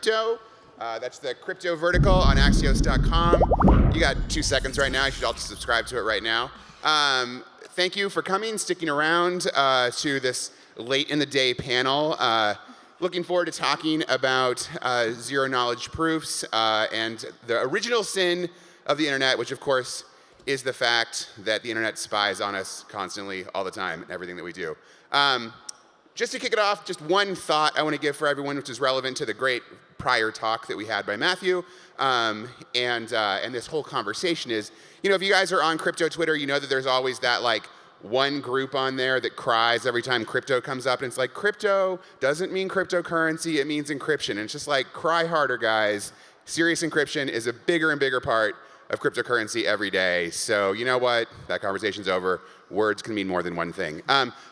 Crypto. That's the crypto vertical on Axios.com. You got 2 seconds right now. You should all just subscribe to it right now. Thank you for coming, sticking around to this late in the day panel. Looking forward to talking about zero knowledge proofs and the original sin of the internet, which of course is the fact that the internet spies on us constantly, all the time, everything that we do. Just to kick it off, just one thought I want to give for everyone, which is relevant to the great prior talk that we had by Matthew, and this whole conversation is, you know, if you guys are on crypto Twitter, you know that there's always that like one group on there that cries every time crypto comes up, and it's like, crypto doesn't mean cryptocurrency, it means encryption. And it's just like, cry harder, guys. Serious encryption is a bigger and bigger part of cryptocurrency every day. So you know what? That conversation's over. Words can mean more than one thing.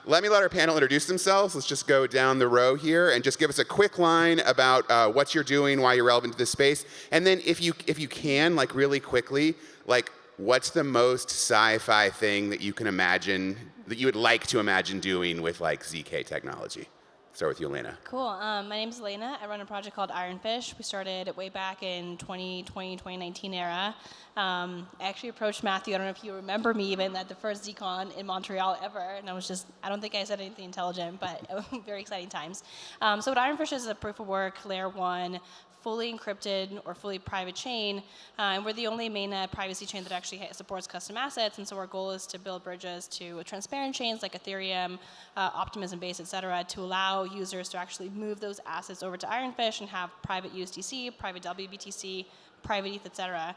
Let our panel introduce themselves. Let's just go down the row here and just give us a quick line about what you're doing, why you're relevant to this space. And then if you can, like really quickly, like what's the most sci-fi thing that you can imagine, that you would like to imagine doing with like ZK technology? Start with you, Elena. Cool. My name is Elena. I run a project called Ironfish. We started way back in 2020, 2019 era. I actually approached Matthew, I don't know if you remember me even, at the first ZCon in Montreal ever. And I don't think I said anything intelligent, but very exciting times. So what Ironfish is a proof of work, layer 1, fully encrypted or fully private chain, and we're the only mainnet privacy chain that actually supports custom assets. And so our goal is to build bridges to transparent chains like Ethereum, Optimism Base, et cetera, to allow users to actually move those assets over to Ironfish and have private USDC, private WBTC, private ETH, et cetera.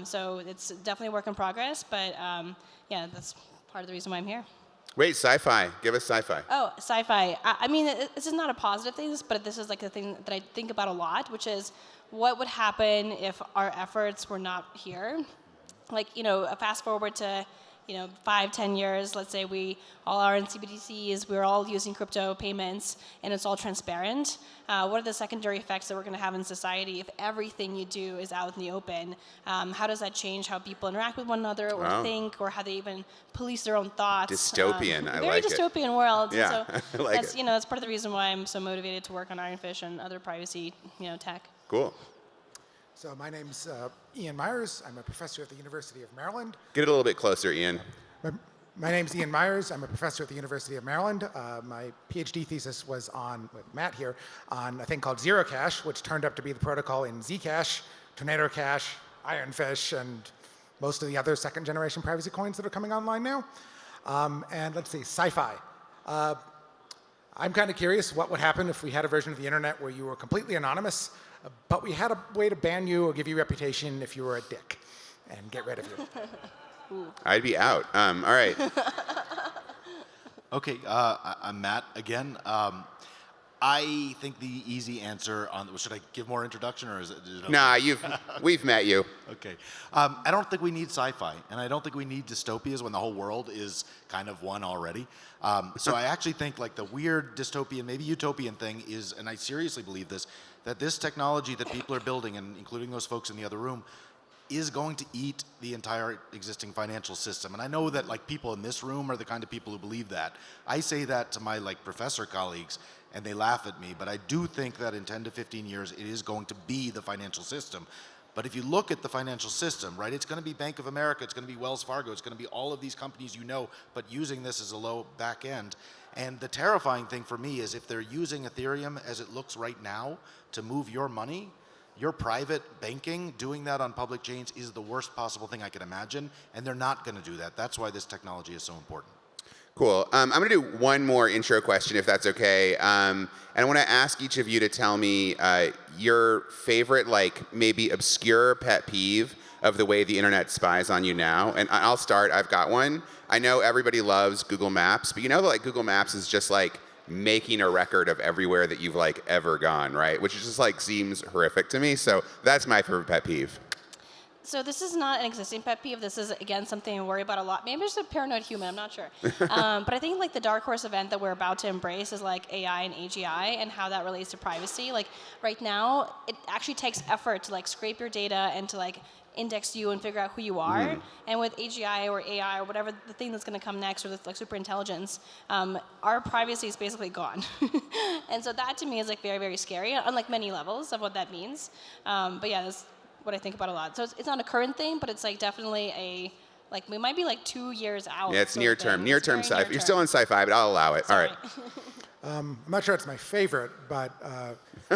So it's definitely a work in progress, but yeah, that's part of the reason why I'm here. Wait, sci-fi. Give us sci-fi. Oh, sci-fi. I mean, this is not a positive thing, but this is like a thing that I think about a lot, which is what would happen if our efforts were not here? Like, you know, fast forward to, 5, 10 years, let's say we all are in CBDCs, we're all using crypto payments, and it's all transparent. What are the secondary effects that we're going to have in society if everything you do is out in the open? How does that change how people interact with one another or think, or how they even police their own thoughts? Dystopian, I like it. Very dystopian world. Yeah, so I like that's, it. That's part of the reason why I'm so motivated to work on Ironfish and other privacy, tech. Cool. So my name's Ian Miers. I'm a professor at the University of Maryland. Get it a little bit closer, Ian. My name's Ian Miers. I'm a professor at the University of Maryland. My PhD thesis was on, with Matt here, on a thing called Zero Cash, which turned up to be the protocol in Zcash, Tornado Cash, Ironfish, and most of the other second-generation privacy coins that are coming online now. And let's see, sci-fi. I'm kind of curious what would happen if we had a version of the internet where you were completely anonymous, but we had a way to ban you or give you reputation if you were a dick and get rid of you. I'd be out. All right. Okay, I'm Matt again. I think the easy answer on, should I give more introduction or is it okay? Nah, we've met you. Okay. I don't think we need sci-fi, and I don't think we need dystopias when the whole world is kind of one already. So I actually think like the weird dystopian, maybe utopian thing is, and I seriously believe this, that this technology that people are building, and including those folks in the other room, is going to eat the entire existing financial system. And I know that like people in this room are the kind of people who believe that. I say that to my like professor colleagues, and they laugh at me, but I do think that in 10 to 15 years, it is going to be the financial system. But if you look at the financial system, right, it's going to be Bank of America, it's going to be Wells Fargo, it's going to be all of these companies but using this as a low back end. And the terrifying thing for me is if they're using Ethereum as it looks right now to move your money, your private banking, doing that on public chains is the worst possible thing I can imagine, and they're not going to do that. That's why this technology is so important. Cool. I'm going to do one more intro question, if that's okay. And I want to ask each of you to tell me your favorite, like maybe obscure pet peeve of the way the internet spies on you now. And I'll start. I've got one. I know everybody loves Google Maps, but you know that like Google Maps is just like making a record of everywhere that you've like ever gone, right? Which is just like seems horrific to me. So that's my favorite pet peeve. So this is not an existing pet peeve. This is, again, something I worry about a lot. Maybe I'm just a paranoid human, I'm not sure. But I think like the dark horse event that we're about to embrace is like AI and AGI and how that relates to privacy. Like right now, it actually takes effort to like scrape your data and to like index you and figure out who you are. And with AGI or AI or whatever the thing that's going to come next, or with like super intelligence, our privacy is basically gone. And so that to me is like very, very scary on like many levels of what that means. But yeah, that's what I think about a lot. So it's not a current thing, but it's like definitely a, like we might be like 2 years out. Yeah, it's near term. Near term sci-fi. near-term. You're still in sci-fi, but I'll allow it. Sorry. All right. I'm not sure it's my favorite, but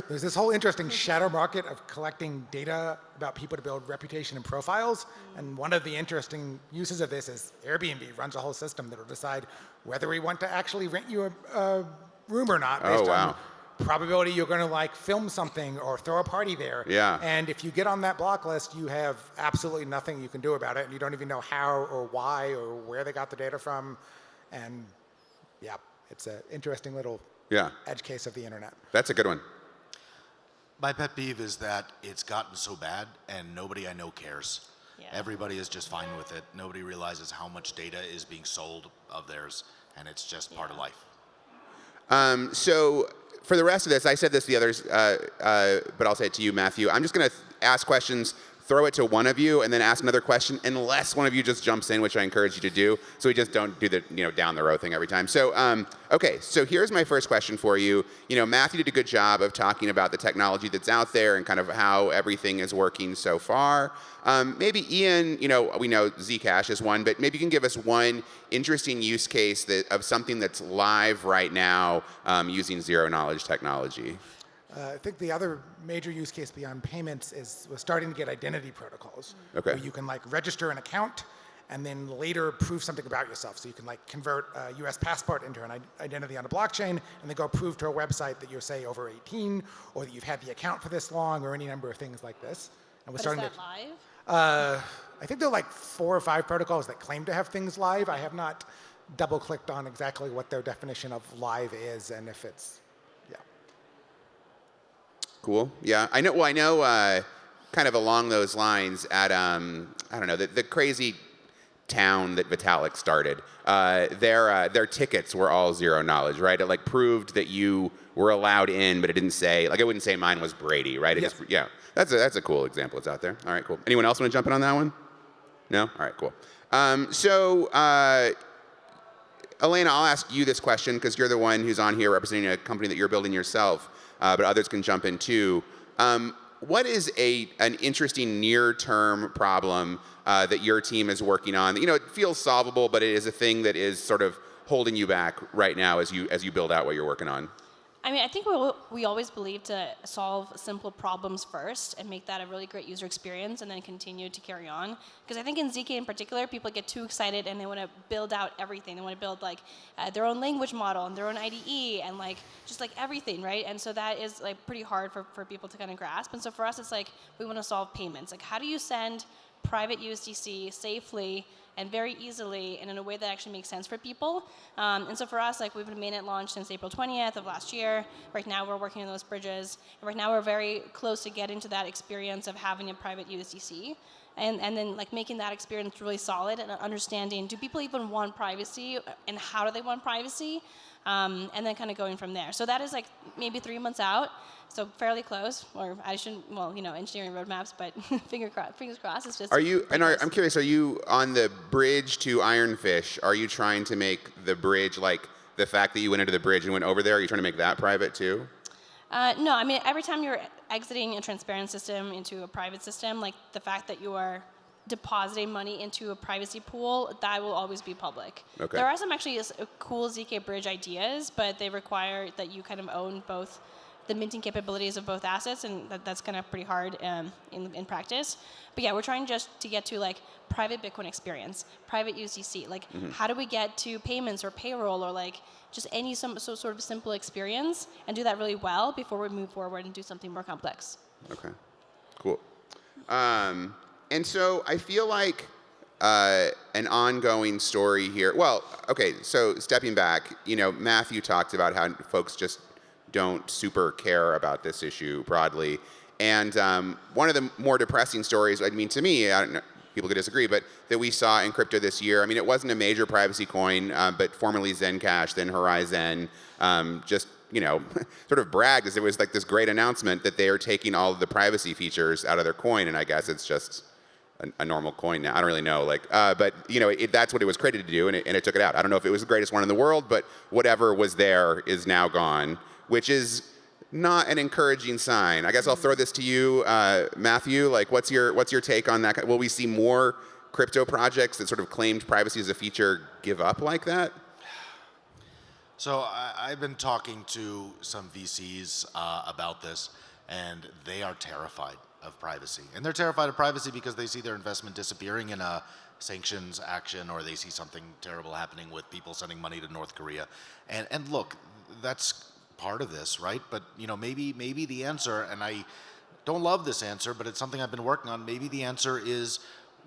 there's this whole interesting shadow market of collecting data about people to build reputation and profiles. And one of the interesting uses of this is Airbnb runs a whole system that will decide whether we want to actually rent you a room or not based on probability you're going to like film something or throw a party there. Yeah. And if you get on that block list, you have absolutely nothing you can do about it, and you don't even know how or why or where they got the data from. And yeah, it's an interesting little edge case of the internet. That's a good one. My pet peeve is that it's gotten so bad and nobody I know cares. Yeah. Everybody is just fine with it. Nobody realizes how much data is being sold of theirs, and it's just part of life. So for the rest of this, I said this to the others, but I'll say it to you, Matthew. I'm just going to ask questions, throw it to one of you, and then ask another question, unless one of you just jumps in, which I encourage you to do, so we just don't do the down the row thing every time. So, okay, so here's my first question for you. Matthew did a good job of talking about the technology that's out there and kind of how everything is working so far. Maybe Ian, we know Zcash is one, but maybe you can give us one interesting use case of something that's live right now using zero-knowledge technology. I think the other major use case beyond payments was starting to get identity protocols. Okay. Where you can like register an account and then later prove something about yourself. So you can like convert a US passport into an identity on a blockchain and then go prove to a website that you're say over 18 or that you've had the account for this long or any number of things like this. And we're starting is that live? I think there are like 4 or 5 protocols that claim to have things live. I have not double clicked on exactly what their definition of live is and if it's, Cool. Yeah, I know. Well, I know. Kind of along those lines, at I don't know, the crazy town that Vitalik started. Their tickets were all zero knowledge, right? It like proved that you were allowed in, but it didn't say it wouldn't say mine was Brady, right? It Yes. That's a cool example. It's out there. All right, cool. Anyone else want to jump in on that one? No. All right, cool. Elena, I'll ask you this question because you're the one who's on here representing a company that you're building yourself. But others can jump in too. What is an interesting near-term problem that your team is working on? It feels solvable, but it is a thing that is sort of holding you back right now as you build out what you're working on. I mean, I think we always believe to solve simple problems first and make that a really great user experience and then continue to carry on. Because I think in ZK in particular, people get too excited and they want to build out everything. They want to build like their own language model and their own IDE and like just like everything, right? And so that is like pretty hard for people to kind of grasp. And so for us, it's like we want to solve payments. Like how do you send private USDC safely and very easily and in a way that actually makes sense for people. And so for us, like we've been mainnet launched since April 20th of last year. Right now we're working on those bridges. And right now we're very close to getting to that experience of having a private USDC. And then like making that experience really solid and understanding, do people even want privacy and how do they want privacy? And then kind of going from there. So that is like maybe 3 months out. So fairly close, or I shouldn't, engineering roadmaps, but fingers crossed, it's just. I'm curious, are you on the bridge to Ironfish, are you trying to make the bridge, like the fact that you went into the bridge and went over there, are you trying to make that private too? No, I mean, every time you're exiting a transparent system into a private system, like the fact that you are depositing money into a privacy pool, that will always be public. Okay. There are some actually cool ZK bridge ideas, but they require that you kind of own both the minting capabilities of both assets, and that's kind of pretty hard in practice. But yeah, we're trying just to get to like private Bitcoin experience, private USDC. Like, how do we get to payments or payroll or like just any sort of simple experience and do that really well before we move forward and do something more complex? Okay, cool. And so I feel like an ongoing story here. Well, okay, so stepping back, Matthew talked about how folks just don't super care about this issue broadly. And one of the more depressing stories, I mean, to me, I don't know, people could disagree, but that we saw in crypto this year, I mean, it wasn't a major privacy coin, but formerly Zencash, then Horizon, just, you know, sort of bragged as it was like this great announcement that they are taking all of the privacy features out of their coin, and I guess it's just a normal coin now. I don't really know, like, but you know, that's what it was created to do, and it took it out. I don't know if it was the greatest one in the world, but whatever was there is now gone, which is not an encouraging sign. I guess I'll throw this to you, Matthew. Like, what's your take on that? Will we see more crypto projects that sort of claimed privacy as a feature give up like that? So I've been talking to some VCs about this, and they are terrified of privacy. And they're terrified of privacy because they see their investment disappearing in a sanctions action, or they see something terrible happening with people sending money to North Korea. And look, that's part of this, right? But you know, maybe the answer, and I don't love this answer, but it's something I've been working on. Maybe the answer is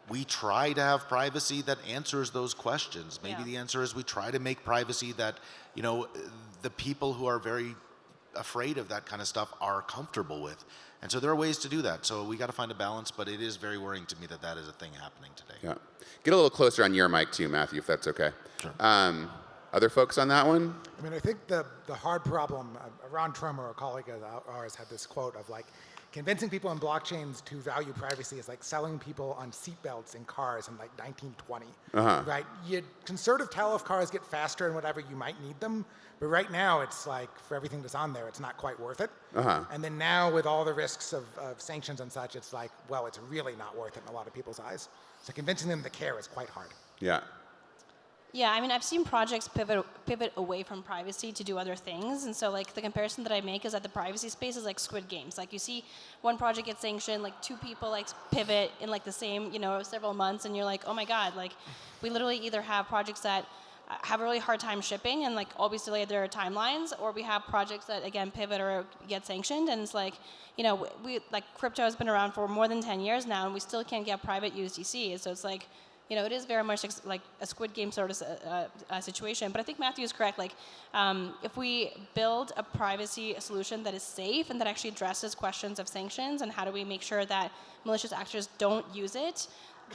we try to have privacy that answers those questions. Maybe the answer is we try to make privacy that, you know, the people who are very afraid of that kind of stuff are comfortable with. And so there are ways to do that. So we got to find a balance, but it is very worrying to me that that is a thing happening today. Yeah. Get a little closer on your mic too, Matthew, if that's okay. Sure. Other folks on that one? I mean, I think the hard problem, Ron Trummer, a colleague of ours, had this quote of like, convincing people in blockchains to value privacy is like selling people on seatbelts in cars in like 1920, right? You can sort of tell if cars get faster and whatever, you might need them, but right now it's like, for everything that's on there, it's not quite worth it. And then now with all the risks of sanctions and such, it's like, well, it's really not worth it in a lot of people's eyes. So convincing them to care is quite hard. Yeah. Yeah, I mean, I've seen projects pivot away from privacy to do other things. And so, like, the comparison that I make is that the privacy space is like Squid Games. Like, you see one project get sanctioned, like, two people, like, pivot in, like, the same, you know, several months, and you're like, oh, my God. Like, we literally either have projects that have a really hard time shipping and, like, always delay their timelines, or we have projects that, again, pivot or get sanctioned. And it's like, you know, like, crypto has been around for more than 10 years now, and we still can't get private USDC. So it's like, you know, it is very much like a Squid Game sort of situation. But I think Matthew is correct. Like, if we build a privacy solution that is safe and that actually addresses questions of sanctions and how do we make sure that malicious actors don't use it,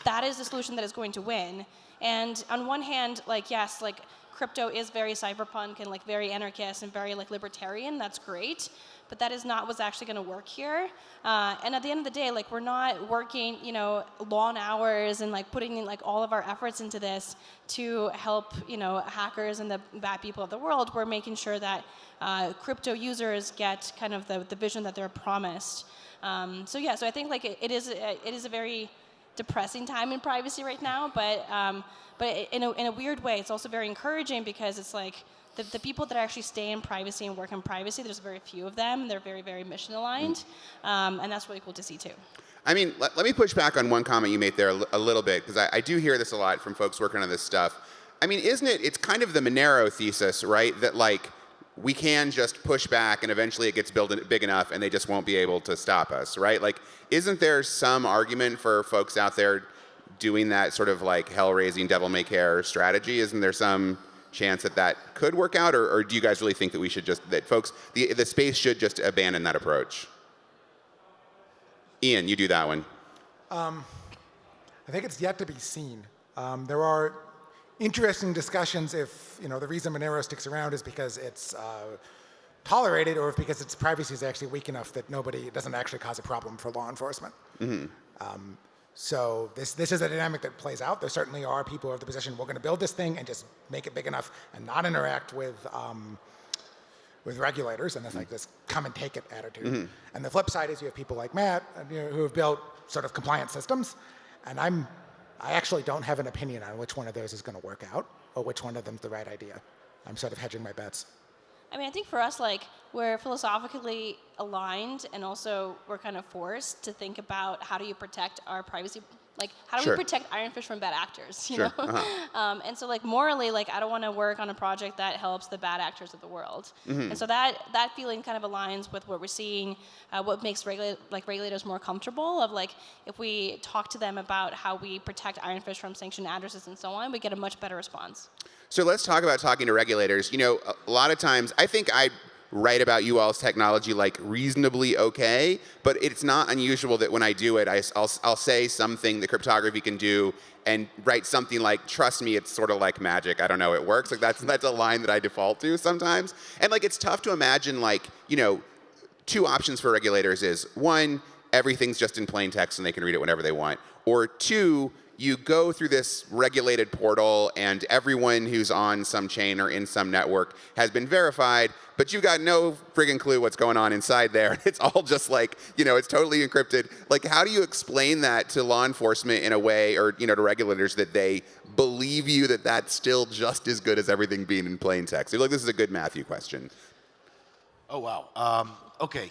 that is the solution that is going to win. And on one hand, like, yes, like, crypto is very cypherpunk and like very anarchist and very like libertarian. That's great. But that is not what's actually going to work here. And at the end of the day, like, we're not working, you know, long hours and like putting in like all of our efforts into this to help, you know, hackers and the bad people of the world. We're making sure that crypto users get kind of the vision that they're promised. So yeah, so I think like it is a very depressing time in privacy right now, but in a weird way, it's also very encouraging because it's like, the people that actually stay in privacy and work in privacy, there's very few of them. They're very, very mission aligned. And that's really cool to see too. I mean, let me push back on one comment you made there a little bit, because I do hear this a lot from folks working on this stuff. I mean, it's kind of the Monero thesis, right? That like, we can just push back and eventually it gets built big enough and they just won't be able to stop us, right? Like, isn't there some argument for folks out there doing that sort of like hell-raising, devil-may-care strategy? Isn't there some chance that could work out, or do you guys really think that we should just, that folks, the space should just abandon that approach? Ian, you do that one. I think it's yet to be seen. There are interesting discussions if, you know, the reason Monero sticks around is because it's tolerated, or if because its privacy is actually weak enough that it doesn't actually cause a problem for law enforcement. So this is a dynamic that plays out. There certainly are people who have the position, we're going to build this thing and just make it big enough and not interact with regulators, and it's like this come and take it attitude. And the flip side is you have people like Matt, you know, who have built sort of compliant systems, and I actually don't have an opinion on which one of those is going to work out or which one of them's the right idea. I'm sort of hedging my bets. I mean, I think for us, like, we're philosophically aligned, and also we're kind of forced to think about how do you protect our privacy, like, how do we protect Ironfish from bad actors, you know? And so, like, morally, like, I don't want to work on a project that helps the bad actors of the world. And so that feeling kind of aligns with what we're seeing, what makes regulators more comfortable of, like, if we talk to them about how we protect Ironfish from sanctioned addresses and so on, we get a much better response. So let's talk about talking to regulators. You know, a lot of times, I think I write about you all's technology like reasonably okay, but it's not unusual that when I do it, I'll say something that cryptography can do and write something like, trust me, it's sort of like magic. I don't know, it works. Like that's a line that I default to sometimes. And like it's tough to imagine like, you know, two options for regulators is one, everything's just in plain text and they can read it whenever they want. Or two, you go through this regulated portal and everyone who's on some chain or in some network has been verified, but you got no friggin' clue what's going on inside there. It's all just like, you know, it's totally encrypted. Like, how do you explain that to law enforcement in a way, or, you know, to regulators that they believe you that that's still just as good as everything being in plain text? Like, this is a good Matthew question. Oh, wow. Okay.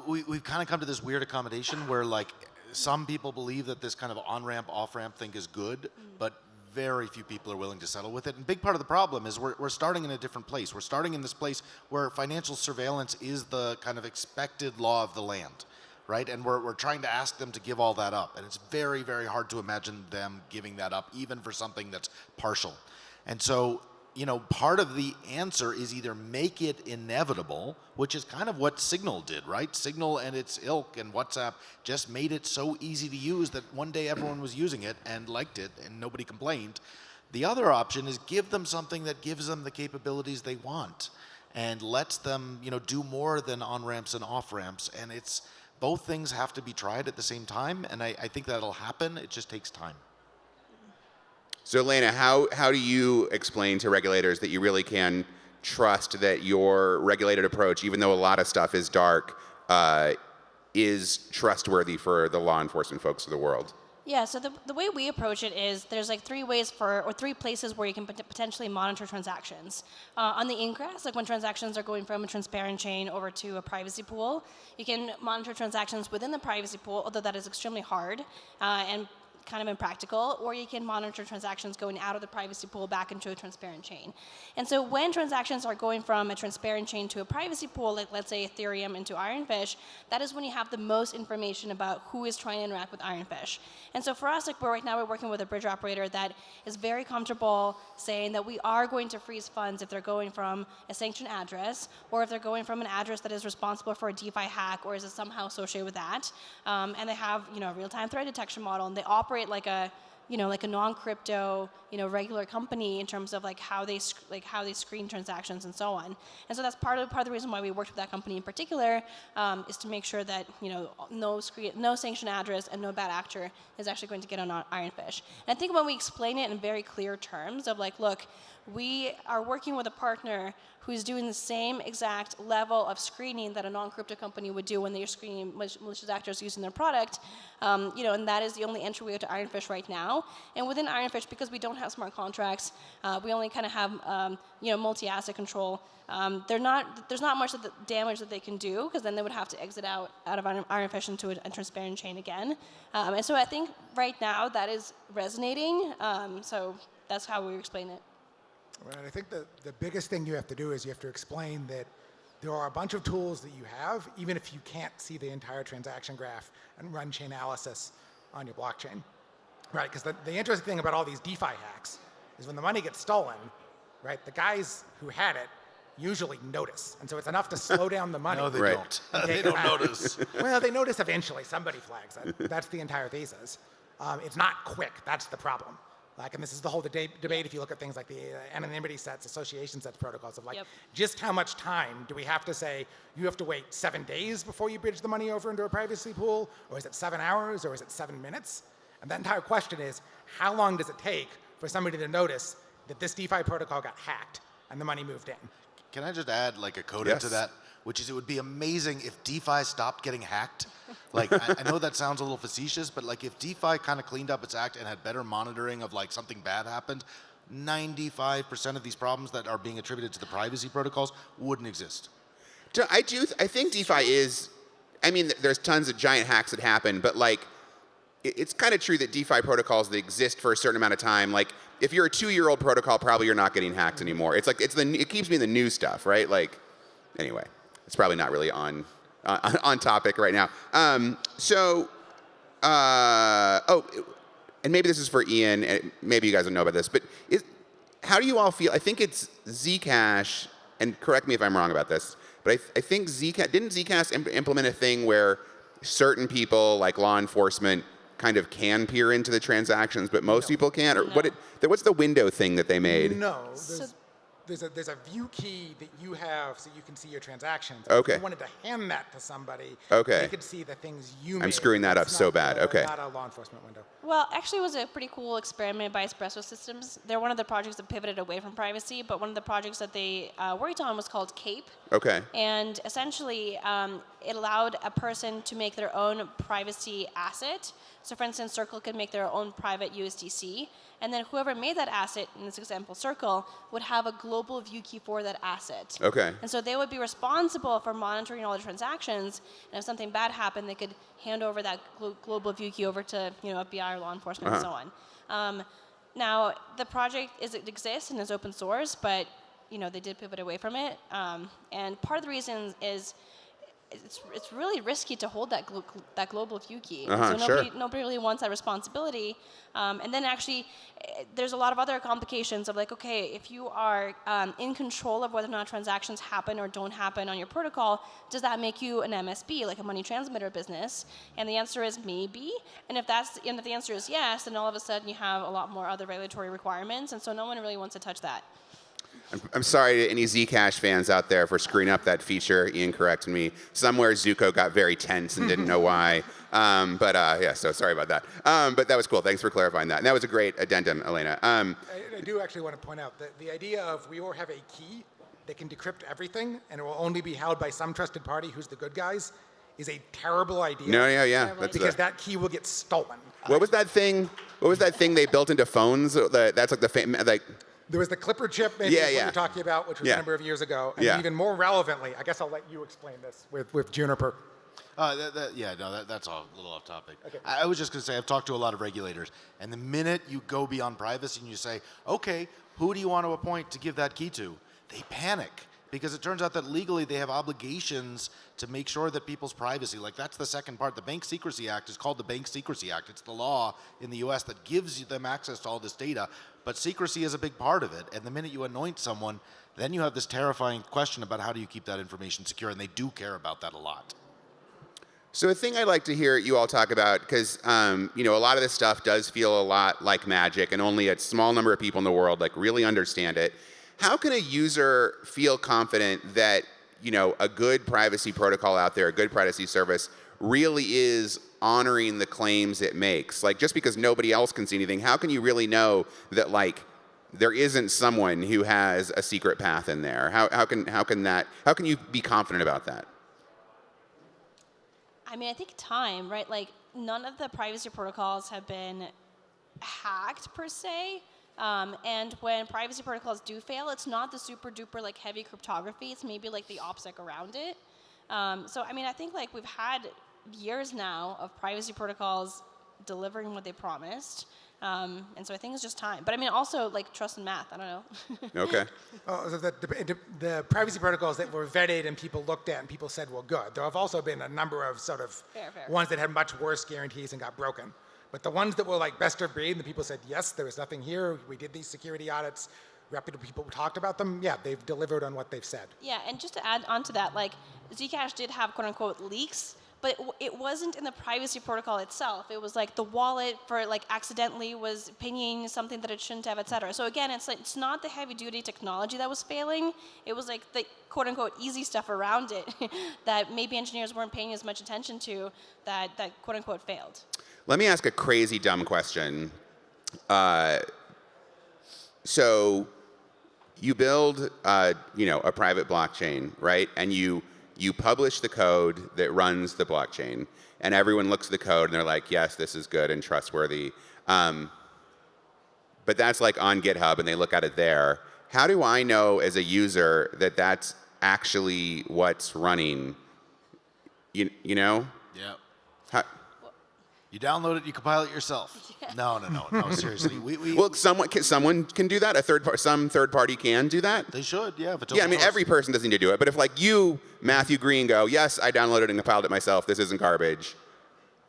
We've kind of come to this weird accommodation where, like, some people believe that this kind of on-ramp, off-ramp thing is good, but very few people are willing to settle with it. And a big part of the problem is we're starting in a different place. We're starting in this place where financial surveillance is the kind of expected law of the land, right? And we're trying to ask them to give all that up. And it's very, very hard to imagine them giving that up, even for something that's partial. And so, you know, part of the answer is either make it inevitable, which is kind of what Signal did, right? Signal and its ilk and WhatsApp just made it so easy to use that one day everyone was using it and liked it and nobody complained. The other option is give them something that gives them the capabilities they want and lets them, you know, do more than on-ramps and off-ramps. And it's, both things have to be tried at the same time, and I think that'll happen. It just takes time. So Elena, how do you explain to regulators that you really can trust that your regulated approach, even though a lot of stuff is dark, is trustworthy for the law enforcement folks of the world? Yeah, so the way we approach it is there's like three places where you can potentially monitor transactions. On the ingress, like when transactions are going from a transparent chain over to a privacy pool, you can monitor transactions within the privacy pool, although that is extremely hard and kind of impractical, or you can monitor transactions going out of the privacy pool back into a transparent chain. And so when transactions are going from a transparent chain to a privacy pool, like let's say Ethereum into Ironfish, that is when you have the most information about who is trying to interact with Ironfish. And so for us, like right now we're working with a bridge operator that is very comfortable saying that we are going to freeze funds if they're going from a sanctioned address, or if they're going from an address that is responsible for a DeFi hack, or is it somehow associated with that. And they have, you know, a real-time threat detection model, and they operate like a, you know, like a non-crypto, you know, regular company in terms of like how they screen transactions and so on. And so that's part of the reason why we worked with that company in particular, is to make sure that, you know, no sanctioned address and no bad actor is actually going to get on Ironfish. And I think when we explain it in very clear terms of like, look, we are working with a partner who's doing the same exact level of screening that a non-crypto company would do when they're screening malicious actors using their product, you know, and that is the only entryway to Ironfish right now. And within Ironfish, because we don't have smart contracts, we only kind of have, you know, multi-asset control. There's not much of the damage that they can do, because then they would have to exit out of Ironfish into a transparent chain again. And so I think right now that is resonating. So that's how we explain it. Right. I think the biggest thing you have to do is you have to explain that there are a bunch of tools that you have, even if you can't see the entire transaction graph and run chain analysis on your blockchain. Right, because the interesting thing about all these DeFi hacks is when the money gets stolen, right, the guys who had it usually notice. And so it's enough to slow down the money. No, they Right. don't. They don't notice. Well, they notice eventually. Somebody flags it. That's the entire thesis. It's not quick. That's the problem. Like, and this is the whole debate if you look at things like the anonymity sets, association sets protocols of like, just how much time do we have to say you have to wait 7 days before you bridge the money over into a privacy pool? Or is it 7 hours? Or is it 7 minutes? And that entire question is, how long does it take for somebody to notice that this DeFi protocol got hacked and the money moved in? Can I just add like a coda to that? Which is, it would be amazing if DeFi stopped getting hacked. Like, I know that sounds a little facetious, but like if DeFi kind of cleaned up its act and had better monitoring of like something bad happened, 95% of these problems that are being attributed to the privacy protocols wouldn't exist. I think DeFi is, I mean, there's tons of giant hacks that happen, but like, it's kind of true that DeFi protocols that exist for a certain amount of time, like if you're a 2-year-old protocol, probably you're not getting hacked anymore. It's like, it keeps me in the new stuff, right? Like, anyway, it's probably not really on topic right now. And maybe this is for Ian, and maybe you guys don't know about this, but how do you all feel? I think it's Zcash, and correct me if I'm wrong about this, but I think didn't Zcash implement a thing where certain people, like law enforcement, kind of can peer into the transactions, but most people can't? Or what's the window thing that they made? No, there's a view key that you have so you can see your transactions. Okay. If you wanted to hand that to somebody, Okay. they could see the things you made. I'm screwing that up It's so not, bad. Okay. Not a law enforcement window. Well, actually, it was a pretty cool experiment by Espresso Systems. They're one of the projects that pivoted away from privacy, but one of the projects that they worked on was called CAPE. Okay. And essentially, it allowed a person to make their own privacy asset. So for instance, Circle could make their own private USDC, and then whoever made that asset, in this example, Circle, would have a global view key for that asset. Okay. And so they would be responsible for monitoring all the transactions, and if something bad happened, they could hand over that global view key over to FBI or law enforcement and so on. Now, the project exists and is open source, but they did pivot away from it. And part of the reason is it's really risky to hold that global view key. So nobody really wants that responsibility. And then actually, there's a lot of other complications of like, okay, if you are in control of whether or not transactions happen or don't happen on your protocol, does that make you an MSB, like a money transmitter business? And the answer is maybe. And if the answer is yes, then all of a sudden you have a lot more other regulatory requirements, and so no one really wants to touch that. I'm sorry to any Zcash fans out there for screwing up that feature. Ian corrected me. Somewhere Zuko got very tense and didn't know why. So sorry about that. But that was cool. Thanks for clarifying that. And that was a great addendum, Elena. I do actually want to point out that the idea of we all have a key that can decrypt everything and it will only be held by some trusted party who's the good guys is a terrible idea. No, yeah. Because that key will get stolen. What was that thing? What was that thing they built into phones? That's like the There was the Clipper chip, maybe what you're talking about, which was a number of years ago. And even more relevantly, I guess I'll let you explain this with Juniper. That's all a little off topic. Okay. I was just going to say, I've talked to a lot of regulators, and the minute you go beyond privacy and you say, okay, who do you want to appoint to give that key to? They panic. Because it turns out that legally they have obligations to make sure that people's privacy, like that's the second part. The Bank Secrecy Act is called the Bank Secrecy Act. It's the law in the US that gives them access to all this data, but secrecy is a big part of it. And the minute you anoint someone, then you have this terrifying question about how do you keep that information secure, and they do care about that a lot. So a thing I'd like to hear you all talk about, because a lot of this stuff does feel a lot like magic, and only a small number of people in the world really understand it. How can a user feel confident that a good privacy protocol out there, a good privacy service, really is honoring the claims it makes? Like, just because nobody else can see anything, how can you really know that there isn't someone who has a secret path in there? How can you be confident about that? I mean, I think time, right? Like, none of the privacy protocols have been hacked per se. And when privacy protocols do fail, it's not the super duper heavy cryptography. It's maybe the OPSEC around it. So I mean, I think we've had years now of privacy protocols delivering what they promised. And so I think it's just time. But I mean, also trust and math. I don't know. Okay. So the privacy protocols that were vetted and people looked at and people said, well, good. There have also been a number of sort of Fair. ones that had much worse guarantees and got broken. But the ones that were best of breed, and the people said, yes, there was nothing here. We did these security audits. Reputable people talked about them. Yeah, they've delivered on what they've said. Yeah, and just to add on to that, Zcash did have quote unquote leaks, but it wasn't in the privacy protocol itself. It was the wallet for accidentally was pinging something that it shouldn't have, et cetera. So again, it's not the heavy duty technology that was failing. It was the quote unquote easy stuff around it that maybe engineers weren't paying as much attention to that quote unquote failed. Let me ask a crazy dumb question. So you build, a private blockchain, right? And you publish the code that runs the blockchain, and everyone looks at the code and they're like, yes, this is good and trustworthy. But that's on GitHub, and they look at it there. How do I know as a user that that's actually what's running? You know? Yeah. How, You download it, you compile it yourself. Yeah. No, seriously. Well, someone can do that. Some third party can do that. They should, yeah. But yeah, I mean, every person doesn't need to do it. But if you, Matthew Green, go, yes, I downloaded and compiled it myself. This isn't garbage.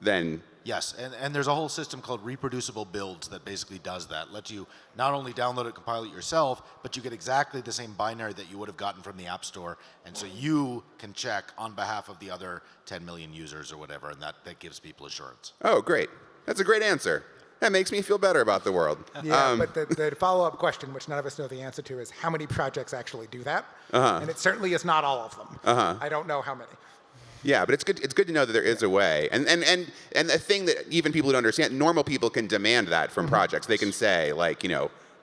Then Yes, and there's a whole system called Reproducible Builds that basically does that. Lets you not only download it, compile it yourself, but you get exactly the same binary that you would have gotten from the App Store. And so you can check on behalf of the other 10 million users or whatever, and that gives people assurance. Oh, great. That's a great answer. That makes me feel better about the world. Yeah, but the follow-up question, which none of us know the answer to, is how many projects actually do that? And it certainly is not all of them. I don't know how many. Yeah, but it's good to know that there is a way. And the thing that even people who don't understand, normal people can demand that from projects. They can say, like,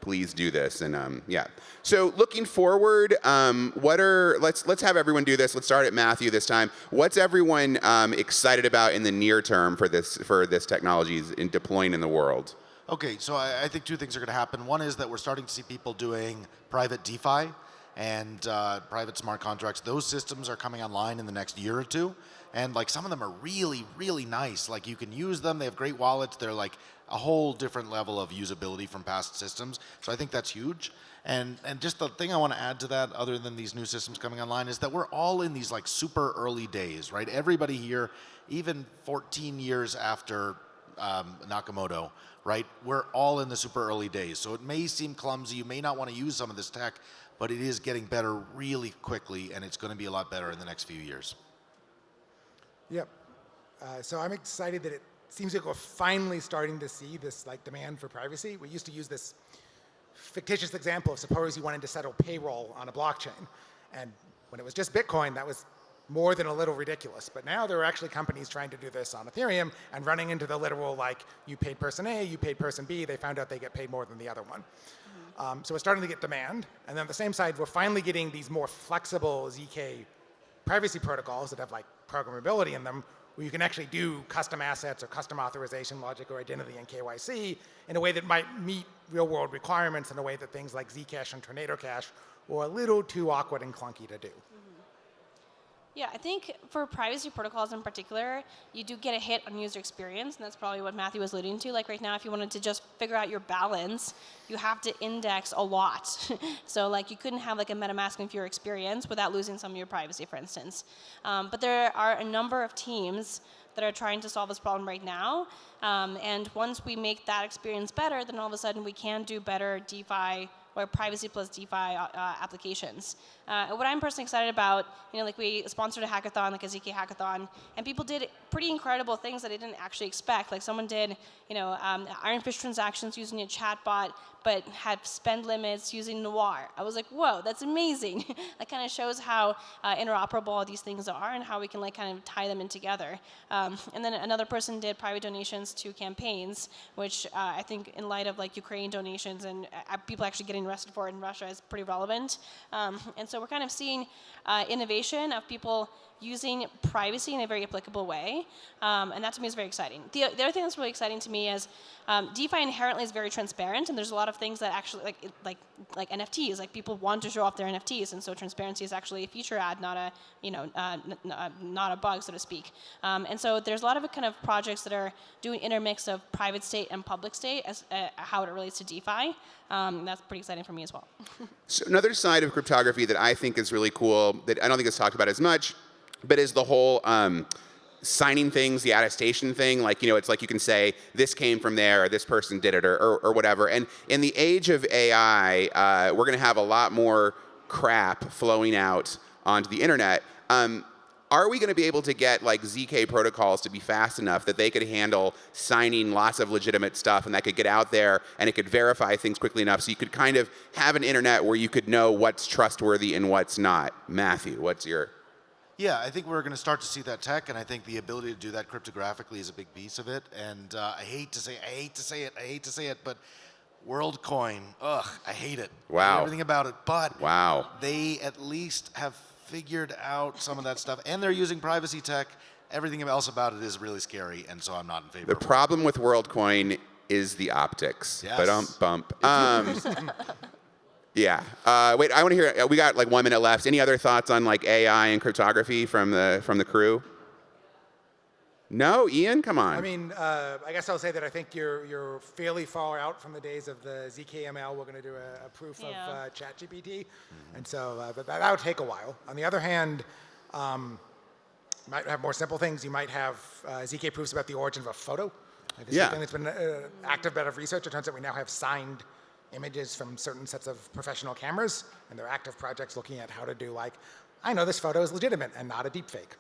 please do this. And yeah. So looking forward, let's have everyone do this. Let's start at Matthew this time. What's everyone excited about in the near term for this technology in deploying in the world? Okay, so I think two things are going to happen. One is that we're starting to see people doing private DeFi and private smart contracts. Those systems are coming online in the next year or two. And like some of them are really, really nice. Like you can use them. They have great wallets. They're like a whole different level of usability from past systems. So I think that's huge. And just the thing I want to add to that, other than these new systems coming online, is that we're all in these like super early days, right? Everybody here, even 14 years after Nakamoto, right? We're all in the super early days. So it may seem clumsy. You may not want to use some of this tech, but it is getting better really quickly, and it's going to be a lot better in the next few years. Yep. So I'm excited that it seems like we're finally starting to see this like demand for privacy. We used to use this fictitious example of suppose you wanted to settle payroll on a blockchain. And when it was just Bitcoin, that was more than a little ridiculous. But now there are actually companies trying to do this on Ethereum and running into the literal, like, you paid person A, you paid person B, they found out they get paid more than the other one. So we're starting to get demand. And then on the same side, we're finally getting these more flexible ZK privacy protocols that have like programmability in them, where you can actually do custom assets or custom authorization logic or identity and KYC in a way that might meet real world requirements in a way that things like Zcash and Tornado Cash were a little too awkward and clunky to do. Yeah, I think for privacy protocols in particular, you do get a hit on user experience, and that's probably what Matthew was alluding to. Like right now, if you wanted to just figure out your balance, you have to index a lot. So like you couldn't have like a MetaMask for your experience without losing some of your privacy, for instance. But there are a number of teams that are trying to solve this problem right now. And once we make that experience better, then all of a sudden we can do better DeFi or privacy plus DeFi applications. What I'm personally excited about, like we sponsored a hackathon, like a ZK hackathon, and people did pretty incredible things that I didn't actually expect. Like someone did, Ironfish transactions using a chatbot, but had spend limits using Noir. I was like, whoa, that's amazing. That kind of shows how interoperable all these things are and how we can like kind of tie them in together. And then another person did private donations to campaigns, which I think in light of like Ukraine donations and people actually getting arrested for it in Russia is pretty relevant. And so we're kind of seeing innovation of people using privacy in a very applicable way, and that to me is very exciting. The other thing that's really exciting to me is DeFi inherently is very transparent, and there's a lot of things that actually, like NFTs, like people want to show off their NFTs, and so transparency is actually a feature ad, not a bug, so to speak. And so there's a lot of kind of projects that are doing intermix of private state and public state as how it relates to DeFi. That's pretty exciting for me as well. So another side of cryptography that I think is really cool, that I don't think is talked about as much, but is the whole signing things, the attestation thing. Like, it's like you can say, this came from there, or this person did it, or whatever. And in the age of AI, we're going to have a lot more crap flowing out onto the internet. Are we going to be able to get like ZK protocols to be fast enough that they could handle signing lots of legitimate stuff and that could get out there and it could verify things quickly enough so you could kind of have an internet where you could know what's trustworthy and what's not? Matthew, what's your... Yeah, I think we're going to start to see that tech, and I think the ability to do that cryptographically is a big piece of it. And I hate to say it, but WorldCoin, ugh, I hate it. Wow. I hate everything about it, but wow, they at least have figured out some of that stuff, and they're using privacy tech. Everything else about it is really scary, and so I'm not in favor the of it. problem with WorldCoin is the optics. Yes. Bump. Yeah. Wait, I want to hear. We got like 1 minute left. Any other thoughts on like AI and cryptography from the crew? No, Ian, come on. I mean, I guess I'll say that I think you're fairly far out from the days of the ZKML. We're going to do a proof of ChatGPT, and so that would take a while. On the other hand, might have more simple things. You might have ZK proofs about the origin of a photo. Like this is Yeah. something that's been active bit of research. It turns out we now have signed images from certain sets of professional cameras, and there are active projects looking at how to do like, I know this photo is legitimate and not a deep fake.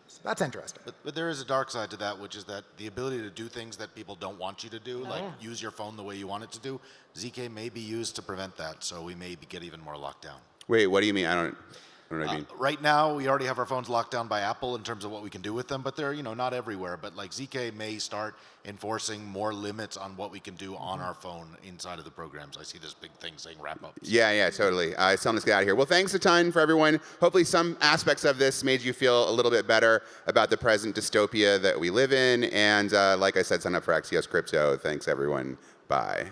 So that's interesting. But there is a dark side to that, which is that the ability to do things that people don't want you to do, like use your phone the way you want it to do, ZK may be used to prevent that, so we may get even more locked down. Wait, what do you mean? I don't know what you mean. Right now, we already have our phones locked down by Apple in terms of what we can do with them, but they're not everywhere. But like ZK may start enforcing more limits on what we can do on our phone inside of the programs. I see this big thing saying wrap up. Yeah, totally. It's telling us to get out of here. Well, thanks a ton for everyone. Hopefully some aspects of this made you feel a little bit better about the present dystopia that we live in. And like I said, sign up for Axios Crypto. Thanks, everyone. Bye.